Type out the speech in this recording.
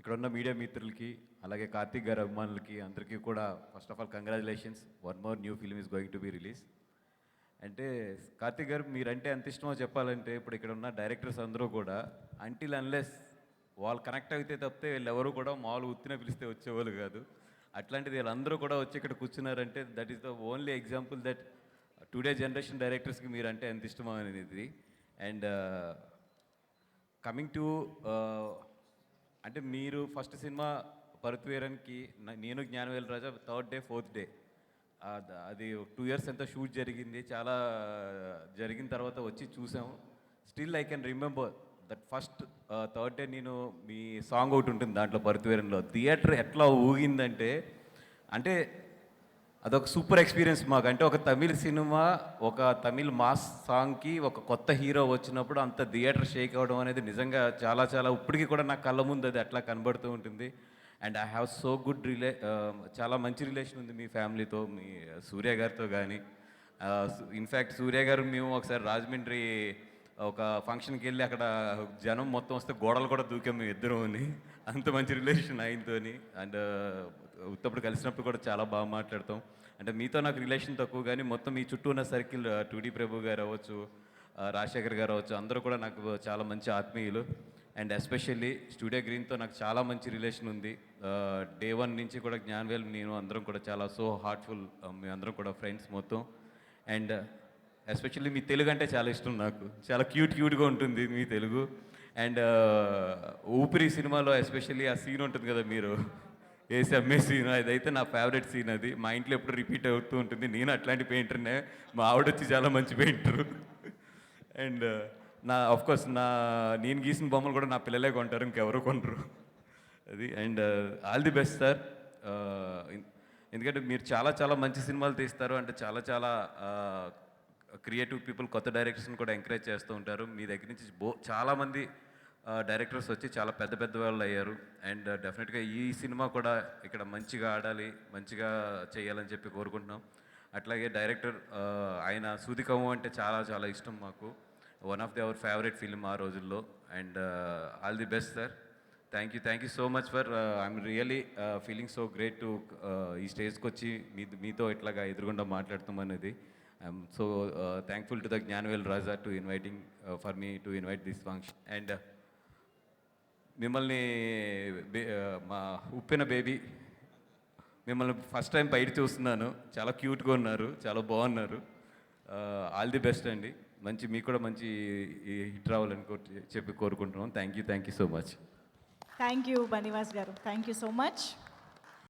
ఇక్కడున్న మీడియా మిత్రులకి అలాగే కార్తీక్ గారి అభిమానులకి అందరికీ కూడా first of all congratulations, one more new film is going to be release. అంటే కార్తీక్ గారు మీరంటే ఎంత ఇష్టమో చెప్పాలంటే ఇప్పుడు ఇక్కడ ఉన్న డైరెక్టర్స్ అందరూ కూడా అంటిల్ అన్లెస్ వాళ్ళు కనెక్ట్ అయితే తప్పితే వీళ్ళెవరూ కూడా మామూలు ఉత్తిన పిలిస్తే వచ్చేవాళ్ళు కాదు. అట్లాంటిది వీళ్ళందరూ కూడా వచ్చి ఇక్కడ కూర్చున్నారంటే that is the only example that today generation డైరెక్టర్స్కి మీరంటే ఎంత ఇష్టమో అనేది. అండ్ కమింగ్ టు అంటే మీరు ఫస్ట్ సినిమా పరుత్వీరన్కి నేను జ్ఞానవేల్ రాజా థర్డ్ డే ఫోర్త్ డే అది 2 years ఎంత షూట్ జరిగింది, చాలా జరిగిన తర్వాత వచ్చి చూసాము. Still I can remember that first third day నేను మీ సాంగ్ ఒకటి ఉంటుంది దాంట్లో పరుత్వీరన్లో థియేటర్ ఎట్లా ఊగిందంటే అంటే అదొక సూపర్ ఎక్స్పీరియన్స్ మాకు. అంటే ఒక తమిళ్ సినిమా, ఒక తమిళ్ మాస్ సాంగ్కి ఒక కొత్త హీరో వచ్చినప్పుడు అంత థియేటర్ షేక్ అవ్వడం అనేది నిజంగా చాలా చాలా ఇప్పటికీ కూడా నా కళ్ళ ముందు అది అట్లా కనబడుతూ ఉంటుంది. And I have so good చాలా మంచి రిలేషన్ ఉంది మీ ఫ్యామిలీతో, మీ సూర్య గారితో కానీ. ఇన్ఫ్యాక్ట్ సూర్య గారు మేము ఒకసారి రాజమండ్రి ఒక ఫంక్షన్కి వెళ్ళి అక్కడ జనం మొత్తం వస్తే గోడలు కూడా దూకాం మేము ఇద్దరుని, అంత మంచి రిలేషన్ ఆయనతోని. అండ్ ఉత్తప్పుడు కలిసినప్పుడు కూడా చాలా బాగా మాట్లాడతాం. అంటే మీతో నాకు రిలేషన్ తక్కువ కానీ మొత్తం మీ చుట్టూ ఉన్న సర్కిల్ 2D ప్రభు గారు అవ్వచ్చు, రాజశేఖర్ గారు అవ్వచ్చు, అందరూ కూడా నాకు చాలా మంచి ఆత్మీయులు. అండ్ ఎస్పెషల్లీ స్టూడియో గ్రీన్తో నాకు చాలా మంచి రిలేషన్ ఉంది. డే 1 నుంచి కూడా జ్ఞానవేల్ నేను అందరం కూడా చాలా సో హార్ట్ఫుల్, మీ అందరం కూడా ఫ్రెండ్స్ మొత్తం. అండ్ ఎస్పెషల్లీ మీ తెలుగు అంటే చాలా ఇష్టం నాకు, చాలా క్యూట్గా ఉంటుంది మీ తెలుగు. అండ్ ఊపిరి సినిమాలో ఎస్పెషల్లీ ఆ సీన్ ఉంటుంది కదా మీరు వేసి అమ్మే సీన్, అదైతే నా ఫేవరెట్ సీన్. అది మా ఇంట్లో ఎప్పుడు రిపీట్ అవుతూ ఉంటుంది. నేను అట్లాంటి పెయింటర్నే, మా ఆవిడ వచ్చి చాలా మంచి పెయింటరు. అండ్ ఆఫ్కోర్స్ నేను గీసిన బొమ్మలు కూడా నా పిల్లలే కొంటారు, ఇంకెవరు కొనరు అది. And all the best sir, ఎందుకంటే మీరు చాలా చాలా మంచి సినిమాలు తీస్తారు. అంటే చాలా చాలా క్రియేటివ్ పీపుల్, కొత్త డైరెక్టర్స్ని కూడా ఎంకరేజ్ చేస్తూ ఉంటారు. మీ దగ్గర నుంచి చాలామంది డైరెక్టర్స్ వచ్చి చాలా పెద్ద పెద్ద వాళ్ళు అయ్యారు. అండ్ డెఫినెట్గా ఈ సినిమా కూడా ఇక్కడ మంచిగా ఆడాలి, మంచిగా చేయాలని చెప్పి కోరుకుంటున్నాం. అట్లాగే డైరెక్టర్ ఆయన సూదికము అంటే చాలా చాలా ఇష్టం మాకు, one of the our favourite film ఆ రోజుల్లో. And all the best sir, thank you so much for I'm really feeling so great to ఈ స్టేజ్కి వచ్చి మీతో ఇట్లాగా ఎదురుగుండా మాట్లాడతాం అనేది. I'm so thankful to the Gnanavel Raja to inviting for me to invite this function. And మిమ్మల్ని మా ఉప్పెన బేబీ మిమ్మల్ని ఫస్ట్ టైం బయట చూస్తున్నాను, చాలా క్యూట్గా ఉన్నారు, చాలా బాగున్నారు. ఆల్ ది బెస్ట్ అండి, మీకు కూడా మంచి హిట్ రావాలని చెప్పి కోరుకుంటున్నాం. Thank you so much. Thank you Bunny Vas గారు, థ్యాంక్ యూ సో మచ్.